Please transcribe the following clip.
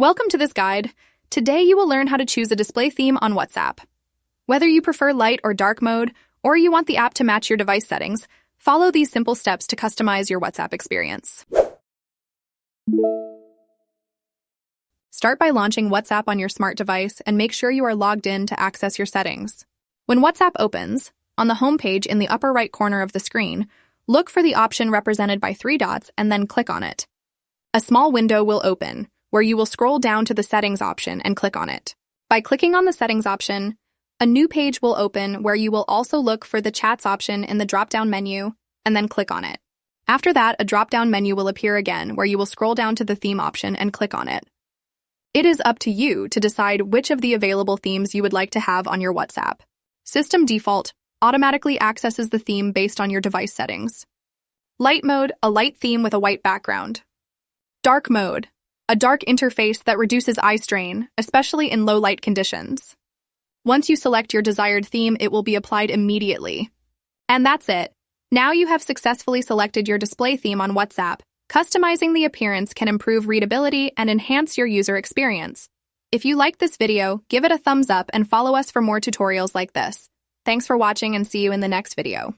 Welcome to this guide. Today you will learn how to choose a display theme on WhatsApp. Whether you prefer light or dark mode, or you want the app to match your device settings, follow these simple steps to customize your WhatsApp experience. Start by launching WhatsApp on your smart device and make sure you are logged in to access your settings. When WhatsApp opens, on the home page in the upper right corner of the screen, look for the option represented by 3 dots and then click on it. A small window will open, where you will scroll down to the Settings option and click on it. By clicking on the Settings option, a new page will open where you will also look for the Chats option in the drop-down menu and then click on it. After that, a drop-down menu will appear again where you will scroll down to the Theme option and click on it. It is up to you to decide which of the available themes you would like to have on your WhatsApp. System Default automatically accesses the theme based on your device settings. Light Mode, a light theme with a white background. Dark Mode, a dark interface that reduces eye strain, especially in low light conditions. Once you select your desired theme, it will be applied immediately. And that's it. Now you have successfully selected your display theme on WhatsApp. Customizing the appearance can improve readability and enhance your user experience. If you liked this video, give it a thumbs up and follow us for more tutorials like this. Thanks for watching and see you in the next video.